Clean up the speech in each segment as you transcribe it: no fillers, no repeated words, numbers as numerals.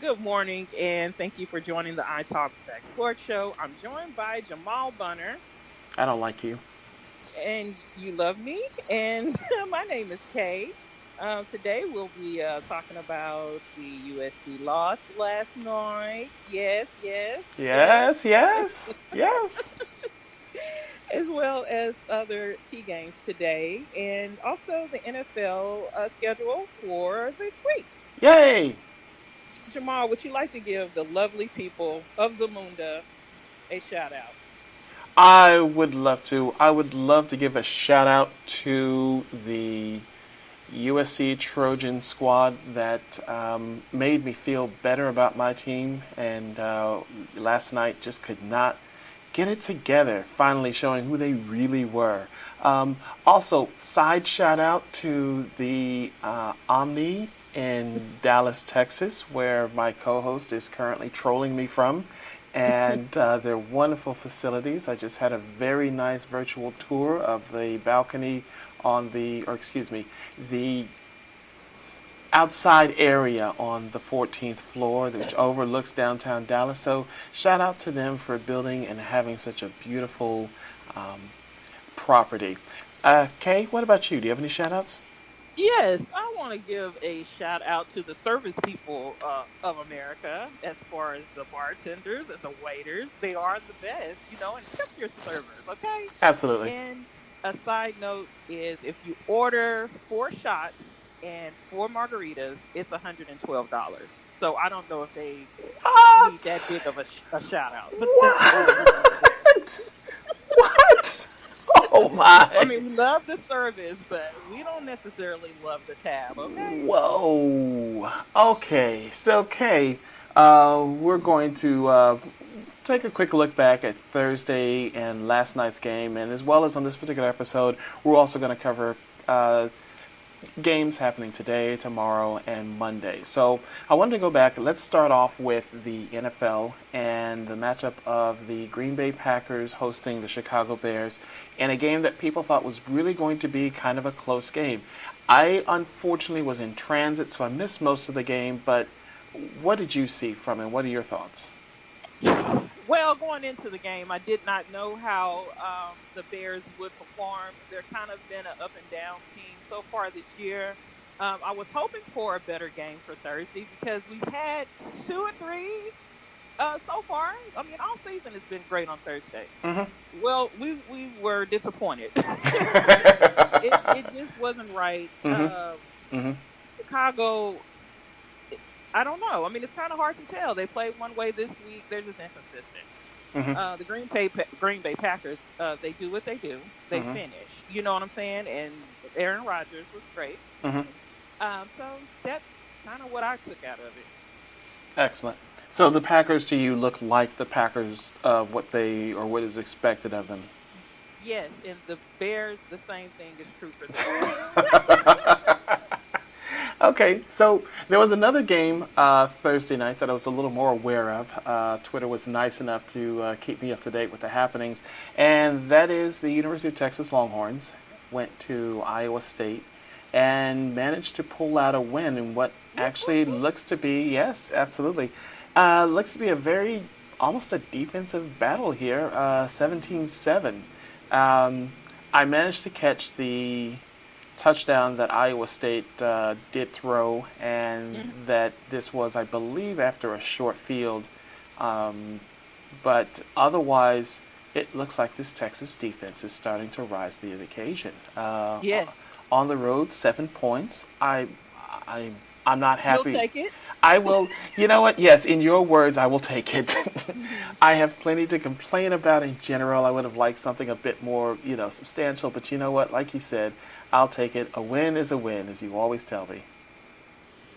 Good morning, and thank you for joining the I Talk Back Sports Show. I'm joined by Jamal Bunner, I don't like you. and you love me. And my name is Kay. Today we'll be talking about the USC loss last night. Yes, yes, yes. Yes, yes, yes. As well as other key games today, and also the NFL schedule for this week. Yay! Jamal, would you like to give the lovely people of Zamunda a shout out? I would love to. I would love to give a shout out to the USC Trojan squad that made me feel better about my team, and last night just could not get it together, finally showing who they really were. Also, side shout out to the Omni in Dallas, Texas, where my co host is currently trolling me from. And their wonderful facilities. I just had a very nice virtual tour of the balcony on the, or excuse me, the outside area on the 14th floor, which overlooks downtown Dallas. So shout out to them for building and having such a beautiful property. Kay, what about you? Do you have any shout outs? Yes, I want to give a shout out to the service people of America as far as the bartenders and the waiters. They are the best, and tip your servers, okay? Absolutely. And a side note is if you order 4 shots and 4 margaritas, it's $112. So I don't know if they need that What? big of a shout out, but that's all I just wanted to say. What? What? Oh I my. mean, we love the service, but we don't necessarily love the tab, okay? Whoa. Okay. So, Kay, we're going to take a quick look back at Thursday and last night's game, and as well as on this particular episode, we're also going to cover games happening today, tomorrow, and Monday. So I wanted to go back. Let's start off with the NFL and the matchup of the Green Bay Packers hosting the Chicago Bears in a game that people thought was really going to be kind of a close game. I unfortunately was in transit, so I missed most of the game, but what did you see from it? What are your thoughts? Well, going into the game, I did not know how the Bears would perform. They're kind of been an up and down team so far this year. I was hoping for a better game for Thursday because we've had two or three so far. I mean, all season has been great on Thursday. Mm-hmm. Well, we were disappointed. It just wasn't right. Mm-hmm. Mm-hmm. Chicago, I don't know. I mean, it's kind of hard to tell. They played one way this week. They're just inconsistent. Mm-hmm. The Green Bay Packers, they do what they do. They Mm-hmm. finish. You know what I'm saying? And Aaron Rodgers was great. Mm-hmm. So that's kind of what I took out of it. Excellent. So the Packers to you look like the Packers of what they or what is expected of them. Yes, and the Bears, the same thing is true for them. Okay, so there was another game Thursday night that I was a little more aware of. Twitter was nice enough to keep me up to date with the happenings, and that is the University of Texas Longhorns went to Iowa State and managed to pull out a win in what actually looks to be, yes, absolutely, looks to be a very, almost a defensive battle here, 17-7. I managed to catch the touchdown that Iowa State did throw, and that this was, I believe, after a short field. But otherwise, it looks like this Texas defense is starting to rise to the occasion. Yes, On the road, 7 points. I, I'm not you'll happy. take it. I will, you know what? Yes, in your words, I will take it. Mhm. I have plenty to complain about in general. I would have liked something a bit more, substantial. But you know what? Like you said, I'll take it. A win is a win, as you always tell me.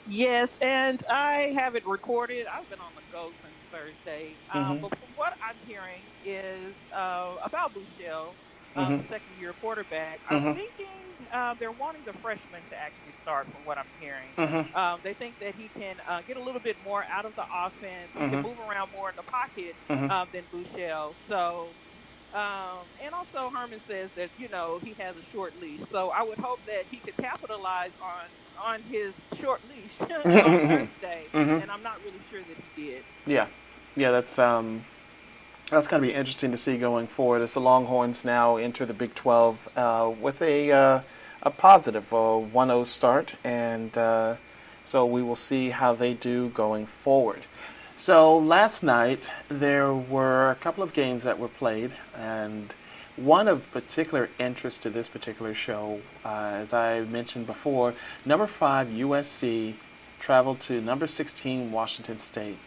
Yes, and I have it recorded. I've been on the go since Thursday. Mm-hmm. But from what I'm hearing is about Bouchel, the Mm-hmm. second-year quarterback. I'm Mm-hmm. thinking they're wanting the freshman to actually start. From what I'm hearing, Mm-hmm. they think that he can get a little bit more out of the offense. He can Mm-hmm. move around more in the pocket Mm-hmm. than Bouchel. So. And also Herman says that he has a short leash, so I would hope that he could capitalize on his short leash on Mm-hmm. Thursday. Mm-hmm. And I'm not really sure yeah, that's going to be interesting to see going forward as the Longhorns now enter the Big 12 with a positive 1-0 start, and so we will see how they do going forward. So last night there were a couple of games that were played, and one of particular interest to this particular show, as I mentioned before, number 5 USC traveled to number 16 Washington State.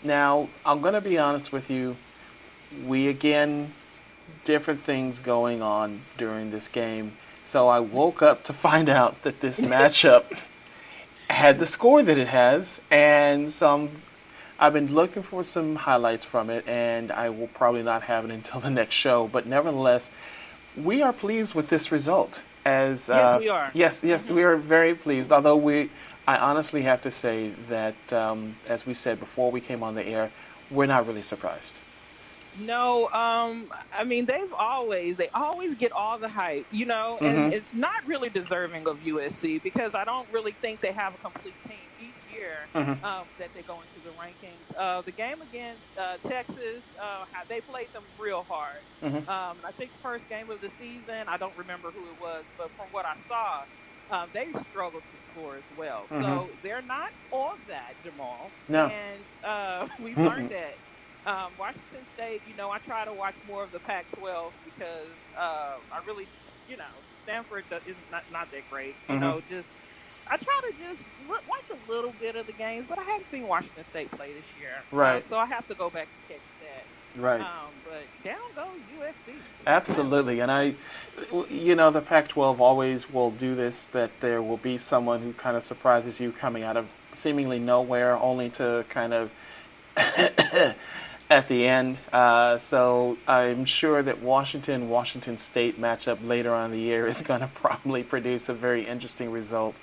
Now, I'm going to be honest with you, we again, different things going on during this game. So I woke up to find out that this matchup had the score that it has, and I've been looking for some highlights from it, and I will probably not have it until the next show. But nevertheless, we are pleased with this result. As Yes, we are. yes, yes, we are very pleased. Although I honestly have to say that, as we said before we came on the air, we're not really surprised. No, I mean they always get all the hype, and Mm-hmm. it's not really deserving of USC because I don't really think they have a complete team each year Mm-hmm. that they go into the rankings. The game against Texas, they played them real hard. Mm-hmm. I think the first game of the season, I don't remember who it was, but from what I saw, they struggled to score as well. Mm-hmm. So they're not all that, Jamal, No. and we've learned that. Washington State, I try to watch more of the Pac-12 because I really, Stanford is not that great. Mm-hmm. Just I try to just watch a little bit of the games, but I haven't seen Washington State play this year, Right. so I have to go back and catch that. Right. But down goes USC. Absolutely, and the Pac-12 always will do this. That there will be someone who kind of surprises you coming out of seemingly nowhere, only to kind of at the end. So I'm sure that Washington State matchup later on in the year is going to probably produce a very interesting result.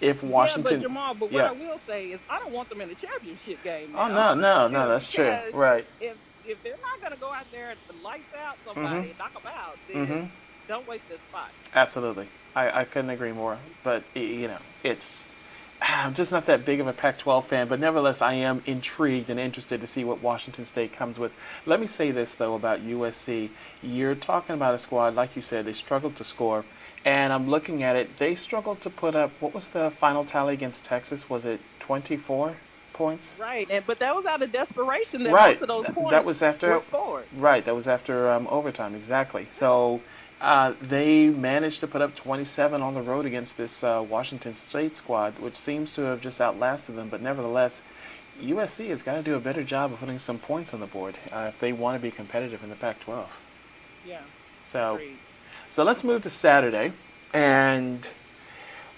If Washington, Yeah, but Jamal, what yeah. I will say is I don't want them in the championship game Oh now. no, that's true. Because Right. if they're not going to go out there and lights out somebody Mm-hmm. and knock them out, then Mm-hmm. don't waste this spot. Absolutely. I couldn't agree more. But it's I'm just not that big of a Pac-12 fan, but nevertheless, I am intrigued and interested to see what Washington State comes with. Let me say this, though, about USC. You're talking about a squad, like you said, they struggled to score. And I'm looking at it, they struggled to put up, what was the final tally against Texas? Was it 24 points? Right, but that was out of desperation that Right. most of those points That was after were scored. Right, that was after overtime, exactly. So they managed to put up 27 on the road against this Washington State squad, which seems to have just outlasted them. But nevertheless, USC has got to do a better job of putting some points on the board if they want to be competitive in the Pac-12. Yeah. So, Agreed. so let's move to Saturday, and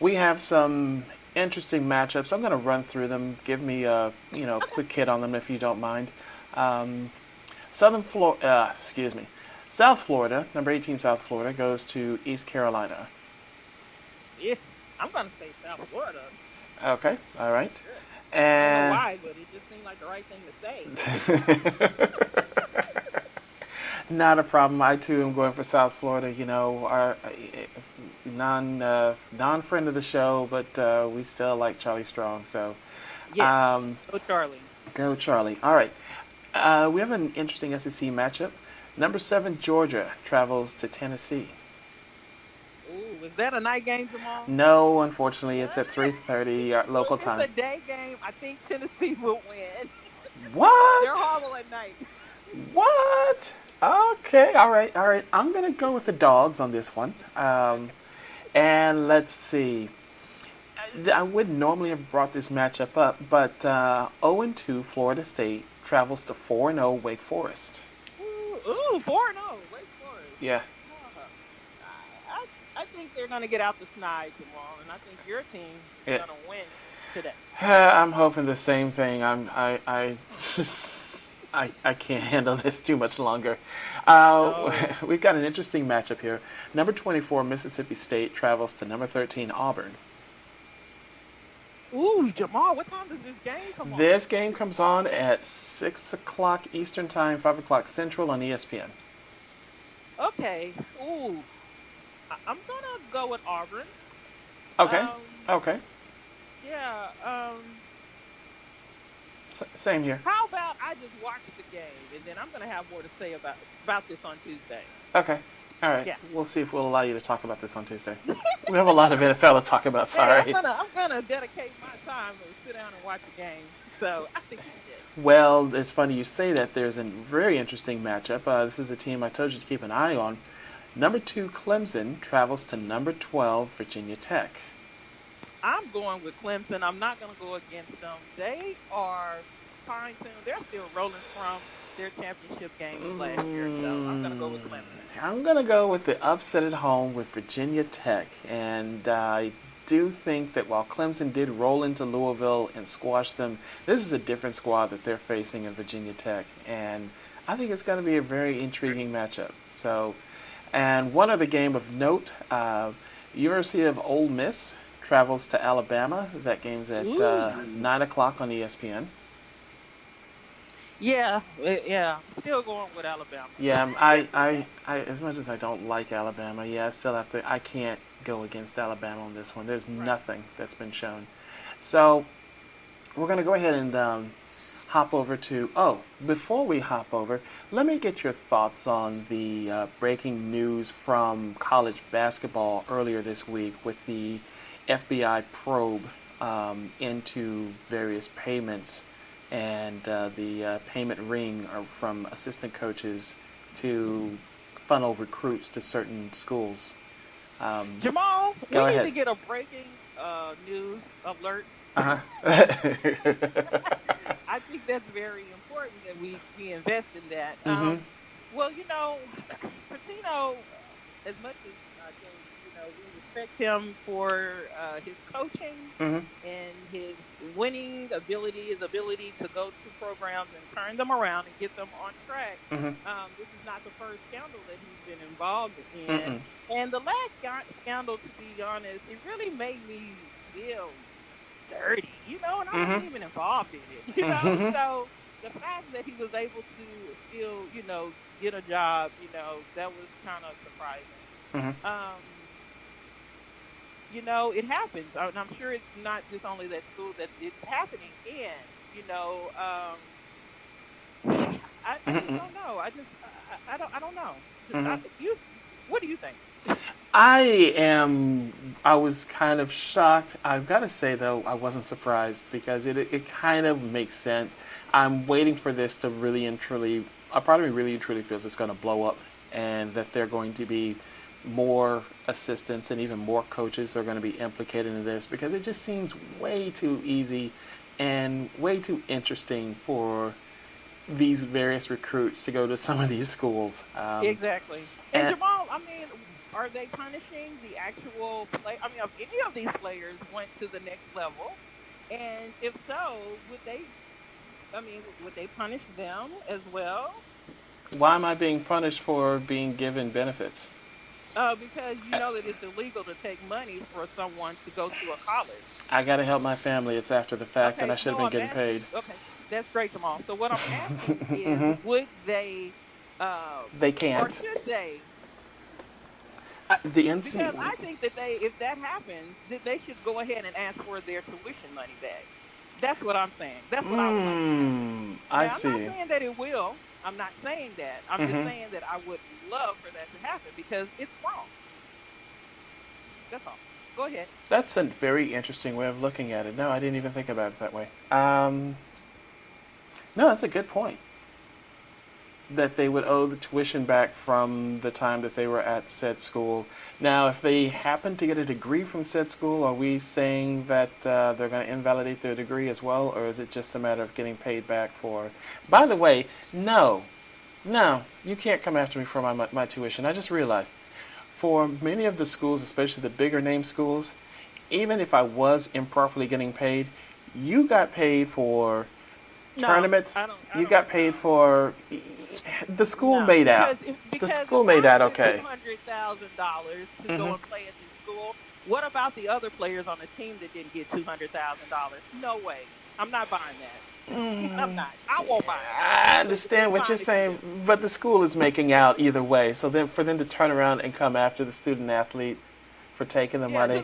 we have some interesting matchups. I'm going to run through them. Give me a quick hit on them if you don't mind. South Florida, number 18 South Florida, goes to East Carolina. Yeah, I'm going to say South Florida. Okay, all right. I don't know And why, but it just seemed like the right thing to say. not a problem. I too am going for South Florida. Our non-friend of the show, but we still like Charlie Strong. So Yes. Go Charlie. go Charlie. All right. We have an interesting SEC matchup. Number 7 Georgia travels to Tennessee. Ooh, is that a night game, Jamal? No, unfortunately, it's at 3:30 local time. It's a day game. I think Tennessee will win. What? They're horrible at night. What? Okay, all right. I'm gonna go with the dogs on this one. And let's see. I wouldn't normally have brought this matchup up, but 0-2 Florida State travels to 4-0 Wake Forest. Ooh, 4-0. Wake Forest. Yeah. I think they're going to get out the snide, Jamal, and I think your team is Yeah. going to win today. I'm hoping the same thing. I can't handle this too much longer. We've got an interesting matchup here. Number 24 Mississippi State travels to number 13 Auburn. Ooh, Jamal, what time does this game come on? This game comes on at 6 o'clock Eastern Time, 5 o'clock Central on ESPN. Okay. Ooh. I'm going to go with Auburn. Okay. Okay. Yeah. Same here. How about I just watched the game, and then I'm going to have more to say about this on Tuesday. Okay. All right. Yeah. We'll see if we'll allow you to talk about this on Tuesday. We have a lot of NFL to talk about. Hey, I'm Sorry. gonna I'm gonna dedicate my time to sit down and watch a game. So I think you should. Well, it's funny you say that. There's a very interesting matchup. This is a team I told you to keep an eye on. Number 2 Clemson travels to number 12 Virginia Tech. I'm going with Clemson. I'm not gonna go against them. They are fine-tuned. They're still rolling from their championship games last year. So I'm gonna go with Clemson. I'm going to go with the upset at home with Virginia Tech. And I do think that while Clemson did roll into Louisville and squash them, this is a different squad that they're facing in Virginia Tech. And I think it's going to be a very intriguing matchup. So, and one other game of note, University of Ole Miss travels to Alabama. That game's at 9 o'clock on ESPN. Yeah. Still going with Alabama. Yeah, I as much as I don't like Alabama, I still have to. I can't go against Alabama on this one. There's nothing that's been shown. So we're going to go ahead and hop over to. Oh, before we hop over, let me get your thoughts on the breaking news from college basketball earlier this week with the FBI probe into various payments and the payment ring from assistant coaches to funnel recruits to certain schools. Jamal, we go need ahead. to get a breaking news alert. Uh-huh. I think that's very important that we invest in that. Mm-hmm. Well, Patino, as much as I think, we respect him for his coaching Mm-hmm. and his winning ability, his ability to go to programs and turn them around and get them on track. Mm-hmm. This is not the first scandal that he's been involved in. Mm-mm. And the last scandal, to be honest, it really made me feel dirty, and I wasn't even involved in it, Mhm. So the fact that he was able to still, get a job, that was kind of surprising. Mm-hmm. It happens. And I'm sure it's not just only that school that it's happening in, I just don't know. I don't know. What do you think? I was kind of shocked. I've got to say, though, I wasn't surprised because it kind of makes sense. I'm waiting for this to really and truly, a part of me really and truly feels it's going to blow up and that they're going to be more assistants and even more coaches are going to be implicated in this because it just seems way too easy and way too interesting for these various recruits to go to some of these schools. Exactly. And Jamal, are they punishing the actual play? If any of these players went to the next level, and if so, would they punish them as well? Why am I being punished for being given benefits? Because you know that it's illegal to take money for someone to go to a college. I got to help my family. It's after the fact, and I should have been getting paid. Okay, that's great, Jamal. So what I'm asking is, would they? They can't. Or should they? Because I think that if that happens, that they should go ahead and ask for their tuition money back. That's what I'm saying. That's what I would like to see. I now, see. I'm not saying that it will. I'm not saying that. I'm just saying that I would love for that to happen because it's wrong. That's all. Go ahead. That's a very interesting way of looking at it. No, I didn't even think about it that way. No, that's a good point. That they would owe the tuition back from the time that they were at said school. Now, if they happen to get a degree from said school, are we saying that they're going to invalidate their degree as well, or is it just a matter of getting paid back for? By the way, no, you can't come after me for my tuition. I just realized, for many of the schools, especially the bigger name schools, even if I was improperly getting paid, you got paid for tournaments. You got paid for. The school made out. The school made out okay. $200,000 to go and play at this school. What about the other players on the team that didn't get $200,000? No way. I'm not buying that. I'm not. I won't buy it. I understand what you're saying, but the school is making out either way. So then, for them to turn around and come after the student athlete for taking the money.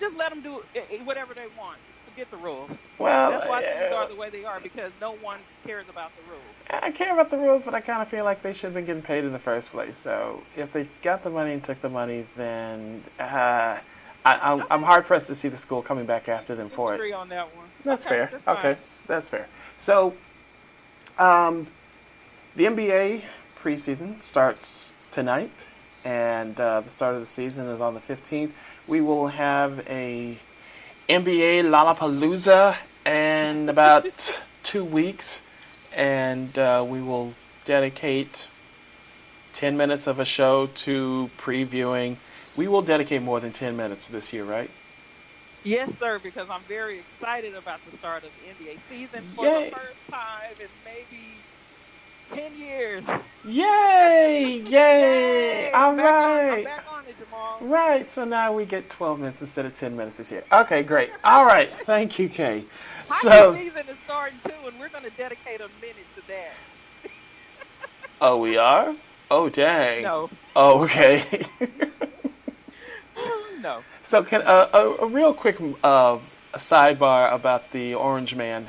Just let them do whatever they want. Forget the rules. Well, That's why things are the way they are because no one cares about the rules. I care about the rules, but I kind of feel like they should have been getting paid in the first place. So if they got the money and took the money, then I'm Okay, hard pressed to see the school coming back after them for it. disagree on that one. That's Okay, fair. that's Okay, fine. that's fair. So um, the NBA preseason starts tonight, and the start of the season is on the 15th. We will have a NBA Lollapalooza in about 2 weeks, and we will dedicate 10 minutes of a show to previewing. We will dedicate more than 10 minutes this year, right? Yes, sir, because I'm very excited about the start of the NBA season for the Yay! first time in maybe 10 years. Yay! Yay! Yay! All I'm right. back on it, Jamal. Right, so now we get 12 minutes instead of 10 minutes this year. Okay, great. All right, thank you, Kay. Hockey So, season is starting too, and we're going to dedicate a minute to that. oh, we are? Oh, dang. No, Oh, okay. no. So, can a real quick sidebar about the Orange Man,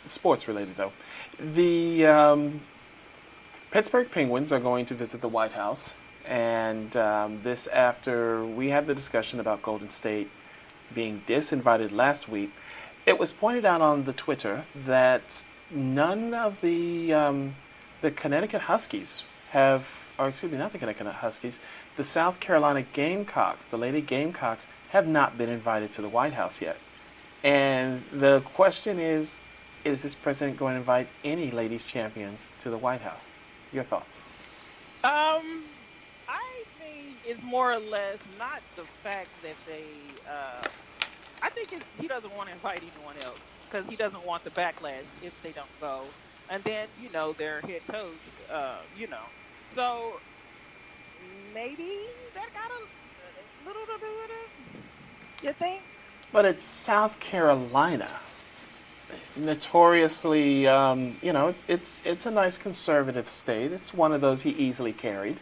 sports related though. The Pittsburgh Penguins are going to visit the White House, and this after we had the discussion about Golden State being disinvited last week. It was pointed out on the Twitter that none of the Connecticut Huskies have, or excuse me, not the Connecticut Huskies, the South Carolina Gamecocks, the Lady Gamecocks, have not been invited to the White House yet. And the question is this president going to invite any ladies champions to the White House? Your thoughts? I think it's more or less not the fact that they. I think it's he doesn't want to invite anyone else because he doesn't want the backlash if they don't go, and then their head coach, so maybe that got a little to do with it. You think? But it's South Carolina. Notoriously, it's a nice conservative state. It's one of those he easily carried.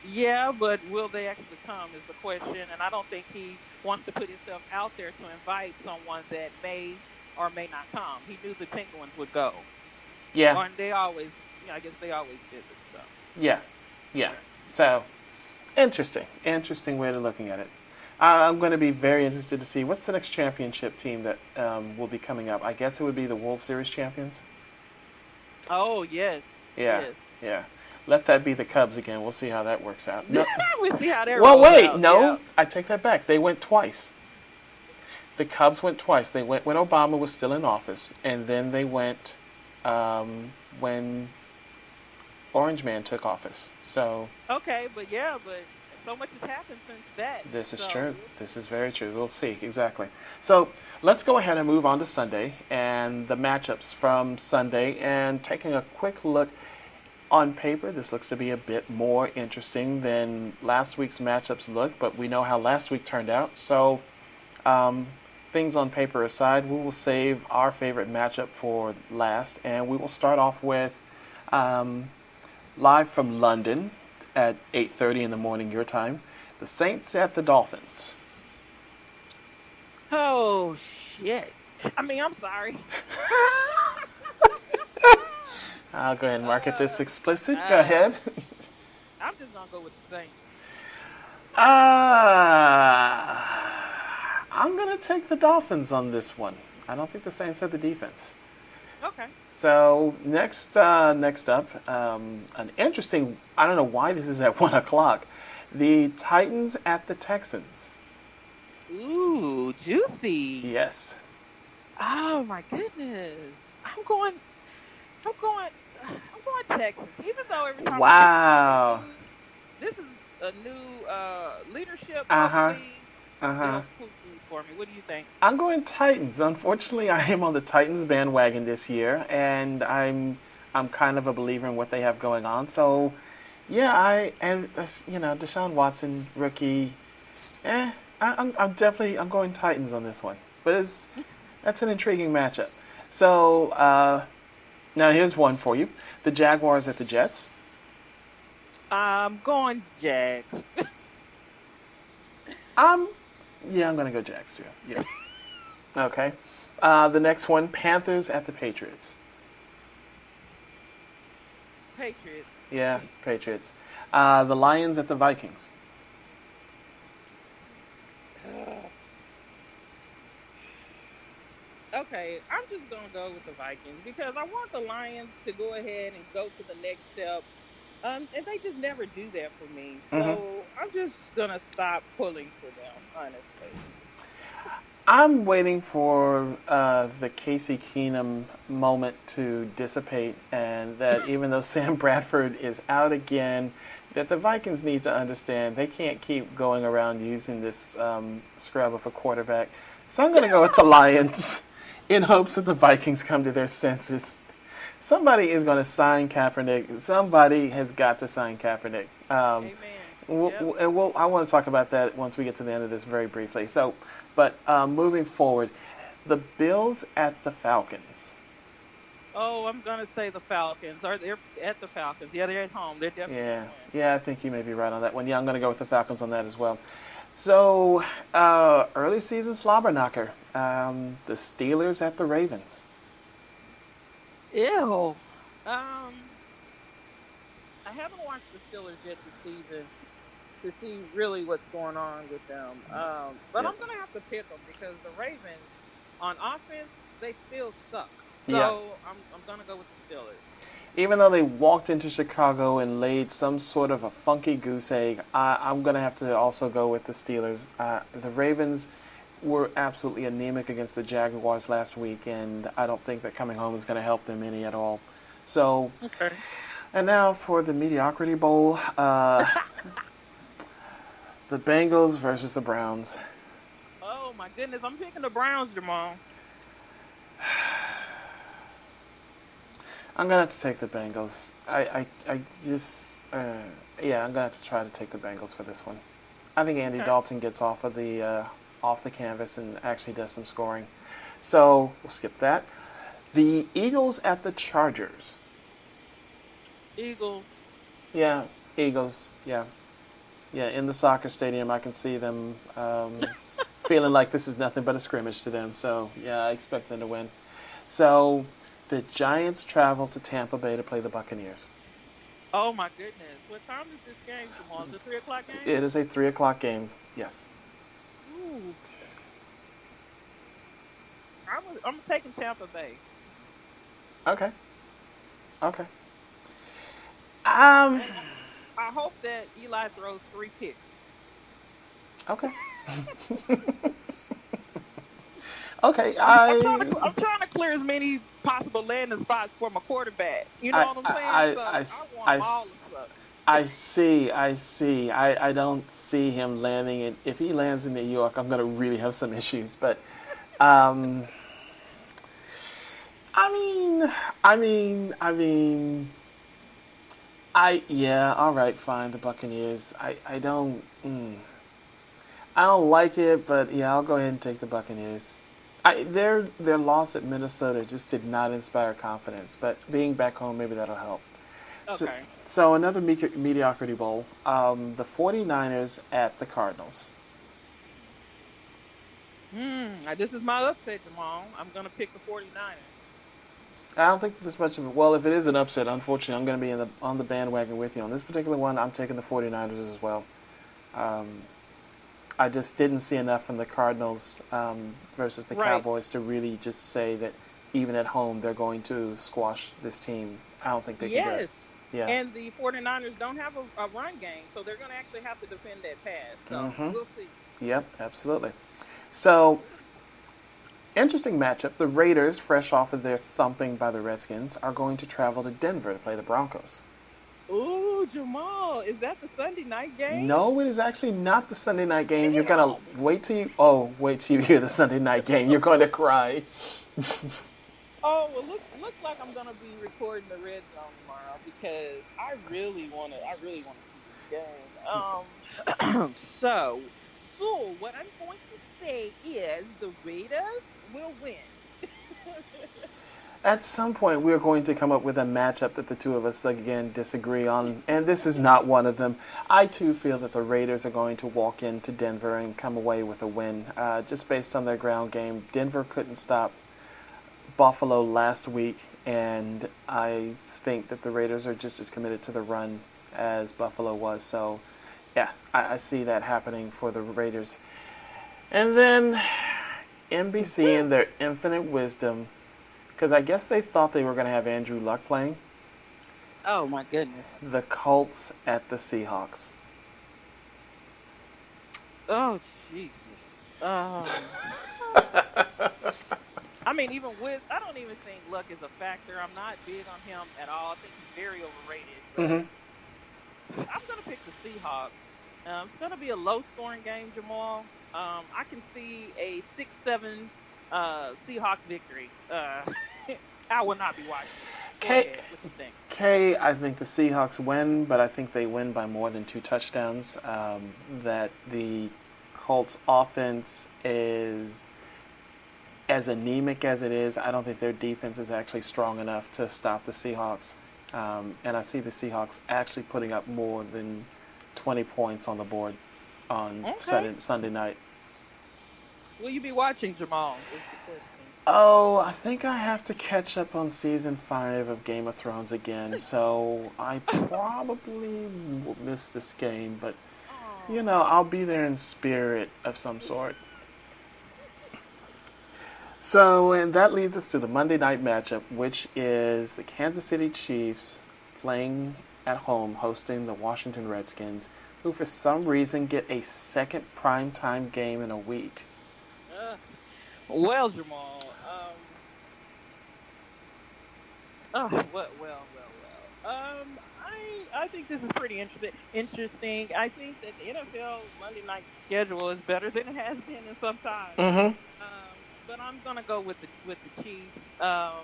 Yeah, but will they actually come is the question, and I don't think he wants to put himself out there to invite someone that may or may not come. He knew the Penguins would go, Yeah, and they always, I guess they always visit. So yeah, yeah. yeah. So interesting way of looking at it. I'm going to be very interested to see what's the next championship team that will be coming up. I guess it would be the World Series champions. Oh yes, Yeah, yes. yeah. Let that be the Cubs again. We'll see how that works out. No, We see how that well, rolls wait, out. no, Yeah. I take that back. They went twice. The Cubs went twice. They went when Obama was still in office, and then they went when Orange Man took office. So Okay, but so much has happened since that. this is So true. This is very true. We'll see exactly. So let's go ahead and move on to Sunday and the matchups from Sunday, and taking a quick look. On paper, this looks to be a bit more interesting than last week's matchups looked, but we know how last week turned out. So, things on paper aside, we will save our favorite matchup for last, and we will start off with live from London at 8:30 in the morning your time. The Saints at the Dolphins. oh shit. I mean, I'm sorry. I'll go ahead and mark it this explicit. Go Uh, ahead. I'm just gonna go with the Saints. I'm going to take the Dolphins on this one. I don't think the Saints have the defense. Okay. So next up, an interesting. I don't know why this is at 1 o'clock. The Titans at the Texans. Ooh, juicy. Yes. Oh my goodness. I'm going Texans. Even though every time I Wow. pick this is a new leadership. Uh-huh. Hopefully, Uh-huh. they'll pull through for me. What do you think? I'm going Titans. Unfortunately, I am on the Titans bandwagon this year, and I'm kind of a believer in what they have going on. So, yeah, Deshaun Watson, rookie. I'm going Titans on this one. But that's an intriguing matchup. So, now here's one for you: the Jaguars at the Jets. I'm going Jags. I'm gonna go Jags too. Yeah. Okay. The next one, Panthers at the Patriots. Patriots. Yeah, Patriots. The Lions at the Vikings. Okay, I'm just gonna go with the Vikings because I want the Lions to go ahead and go to the next step. And they just never do that for me. Hmm. So I'm just gonna stop pulling for them, honestly. I'm waiting for the Casey Keenum moment to dissipate, and that even though Sam Bradford is out again, that the Vikings need to understand they can't keep going around using this scrub of a quarterback. So I'm going to go with the Lions in hopes that the Vikings come to their senses. Somebody is going to sign Kaepernick. Somebody has got to sign Kaepernick. Amen. Yep. I want to talk about that once we get to the end of this very briefly. So, but moving forward, the Bills at the Falcons. Oh, I'm gonna say the Falcons. Are they at the Falcons? Yeah, they're at home. They're definitely Yeah, gonna win. yeah, I think you may be right on that one. Yeah, I'm going to go with the Falcons on that as well. So, early season slobber knocker. The Steelers at the Ravens. Ew. I haven't watched the Steelers yet this season to see really what's going on with them. But Yep. I'm gonna have to pick them because the Ravens on offense they still suck. Yeah. So I'm gonna go with the Steelers. Even though they walked into Chicago and laid some sort of a funky goose egg, I'm going to have to also go with the Steelers. The Ravens were absolutely anemic against the Jaguars last week, and I don't think that coming home is going to help them any at all. So, Okay. and now for the Mediocrity Bowl, the Bengals versus the Browns. Oh my goodness, I'm picking the Browns, Jamal. I'm gonna have to take the Bengals. I just, yeah, I'm gonna have to try to take the Bengals for this one. I think Andy Okay. Dalton gets off the canvas and actually does some scoring. So we'll skip that. The Eagles at the Chargers. Eagles. Yeah, Eagles. Yeah, yeah. In the soccer stadium, I can see them feeling like this is nothing but a scrimmage to them. So yeah, I expect them to win. So the Giants travel to Tampa Bay to play the Buccaneers. Oh my goodness. What time is this game, Jamal? Is it 3 o'clock game? It is a 3 o'clock game. Yes. Ooh. I'm taking Tampa Bay. Okay. Okay. Um. And I hope that Eli throws 3 picks. Okay. Okay. I'm trying to clear as many possible landing spots for my quarterback. You know I, what I'm saying? I, So I, I want I, them all to suck. I see. I see. I don't see him landing it. If he lands in New York, I'm going to really have some issues. But, um, I mean, yeah. All right, fine. The Buccaneers. I don't like it, but yeah, I'll go ahead and take the Buccaneers. Their loss at Minnesota just did not inspire confidence, but being back home, maybe that'll help. So, Okay. so another mediocrity bowl. The 49ers at the Cardinals. This is my upset, Jamal. I'm gonna pick the 49ers. I don't think there's much of a, well, if it is an upset, unfortunately, I'm going to be on the bandwagon with you. On this particular one, I'm taking the 49ers as well. Um, I just didn't see enough from the Cardinals versus the Right. Cowboys to really just say that even at home they're going to squash this team. I don't think they can do it. Yes. Yeah. And the 49ers don't have a run game, so they're gonna actually have to defend that pass. So Mm-hmm. we'll see. Yep, absolutely. So, interesting matchup. The Raiders, fresh off of their thumping by the Redskins, are going to travel to Denver to play the Broncos. Ooh, Jamal, is that the Sunday night game? No, it is actually not the Sunday night game. You're gonna Damn. wait till you hear the Sunday night game. You're going to cry. Oh well, looks like I'm gonna be recording the red zone tomorrow because I really wanna see this game. So what I'm going to say is the Raiders will win. At some point, we're going to come up with a matchup that the two of us again disagree on, and this is not one of them. I too feel that the Raiders are going to walk into Denver and come away with a win, just based on their ground game. Denver couldn't stop Buffalo last week, and I think that the Raiders are just as committed to the run as Buffalo was. So, yeah, I see that happening for the Raiders. And then NBC, in their infinite wisdom, because I guess they thought they were going to have Andrew Luck playing, Oh my goodness. the Colts at the Seahawks. Oh Jesus. Um, I mean, even with, I don't even think luck is a factor. I'm not big on him at all. I think he's very overrated. But Mm-hmm. I'm gonna pick the Seahawks. It's gonna be a low-scoring game, Jamal. I can see a 6-7 Seahawks victory. I will not be watching it. Go K, ahead. What you think? K, I think the Seahawks win, but I think they win by more than 2 touchdowns. That the Colts offense is as anemic as it is. I don't think their defense is actually strong enough to stop the Seahawks. And I see the Seahawks actually putting up more than 20 points on the board on Okay. Sunday night. Will you be watching, Jamal? Is the question. Oh, I think I have to catch up on season 5 of Game of Thrones again, so I probably will miss this game, but Oh. I'll be there in spirit of some sort. So, and that leads us to the Monday night matchup, which is the Kansas City Chiefs playing at home, hosting the Washington Redskins, who for some reason get a second primetime game in a week. Uh, well, Jamal. I think this is pretty interesting. Interesting. I think that the NFL Monday night schedule is better than it has been in some time. Mm-hmm. But I'm gonna go with the Chiefs. I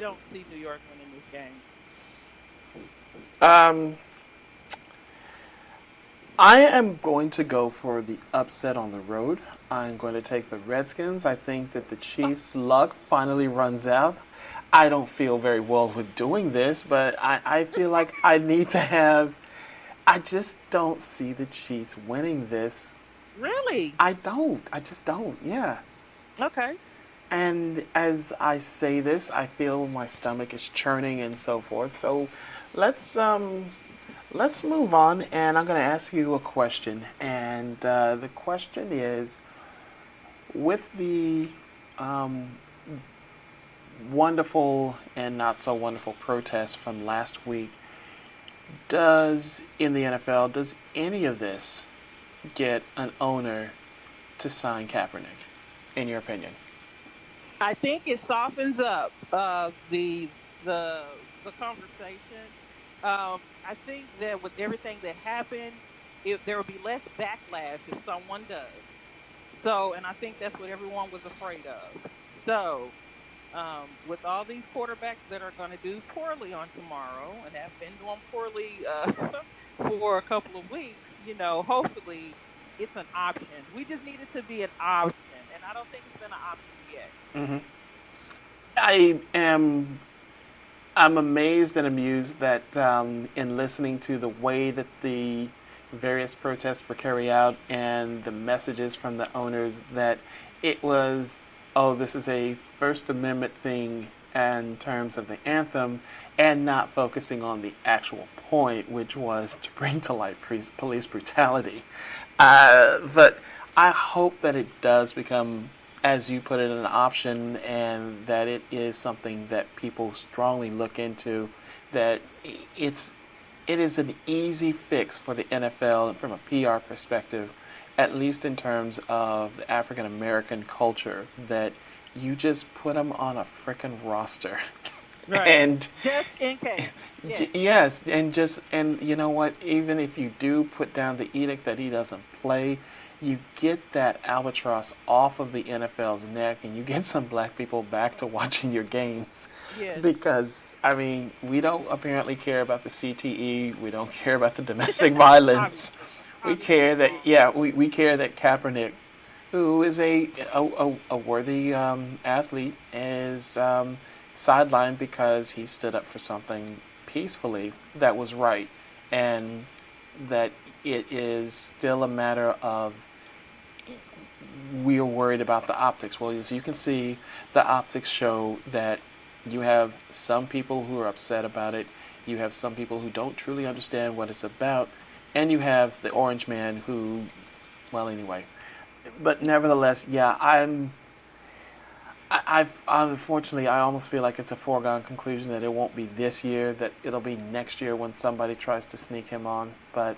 don't see New York winning this game. Um, I am going to go for the upset on the road. I'm going to take the Redskins. I think that the Chiefs' luck finally runs out. I don't feel very well with doing this, but I feel like I need to have. I just don't see the Chiefs winning this. Really? I don't. I just don't. Yeah. Okay. And as I say this, I feel my stomach is churning and so forth. So let's move on, and I'm going to ask you a question. And the question is, with the wonderful and not so wonderful protests from last week, in the NFL, does any of this get an owner to sign Kaepernick, in your opinion? I think it softens up the conversation. I think that with everything that happened, there will be less backlash if someone does. So, and I think that's what everyone was afraid of. So, with all these quarterbacks that are going to do poorly on tomorrow and have been doing poorly for a couple of weeks, hopefully it's an option. We just need it to be an option, and I don't think it's been an option yet. Mm-hmm. I'm amazed and amused that in listening to the way that the various protests were carried out and the messages from the owners, that it was, oh, this is a First Amendment thing in terms of the anthem, and not focusing on the actual point, which was to bring to light police brutality. But I hope that it does become, as you put it, an option, and that it is something that people strongly look into, that it is an easy fix for the NFL from a PR perspective, at least in terms of the African American culture, that you just put them on a frickin' roster. Right. And just in case. Yes. yes, and you know what, even if you do put down the edict that he doesn't play, you get that albatross off of the NFL's neck, and you get some black people back to watching your games. Yes. Because, I mean, we don't apparently care about the CTE, we don't care about the domestic violence. We care that, we care that Kaepernick who is a worthy athlete, is sidelined because he stood up for something peacefully that was right, and that it is still a matter of we are worried about the optics. Well, as you can see, the optics show that you have some people who are upset about it, you have some people who don't truly understand what it's about, and you have the orange man who, well, anyway. But nevertheless, yeah, I've unfortunately, I almost feel like it's a foregone conclusion that it won't be this year, that it'll be next year when somebody tries to sneak him on. But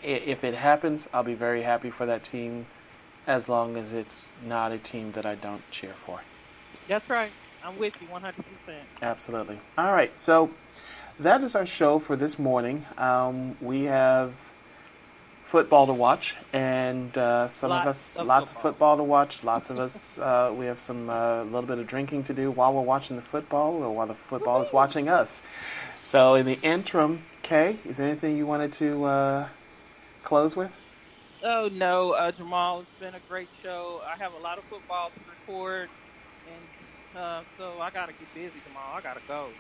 if it happens, I'll be very happy for that team, as long as it's not a team that I don't cheer for. That's right. I'm with you 100%. Absolutely. All right, so that is our show for this morning. We have football to watch, and some of Lots us, of lots of football. football to watch. Lots of us, we have some a little bit of drinking to do while we're watching the football, or while the football is Woohoo! watching us. So, in the interim, Kay, is there anything you wanted to close with? Oh no, Jamal, it's been a great show. I have a lot of football to record, and so I gotta get busy, Jamal. I gotta go.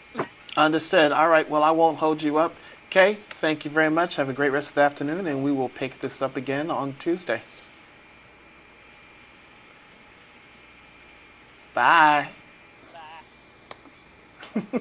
Understood. All right. Well, I won't hold you up. Kay, thank you very much. Have a great rest of the afternoon, and we will pick this up again on Tuesday. Bye. Bye.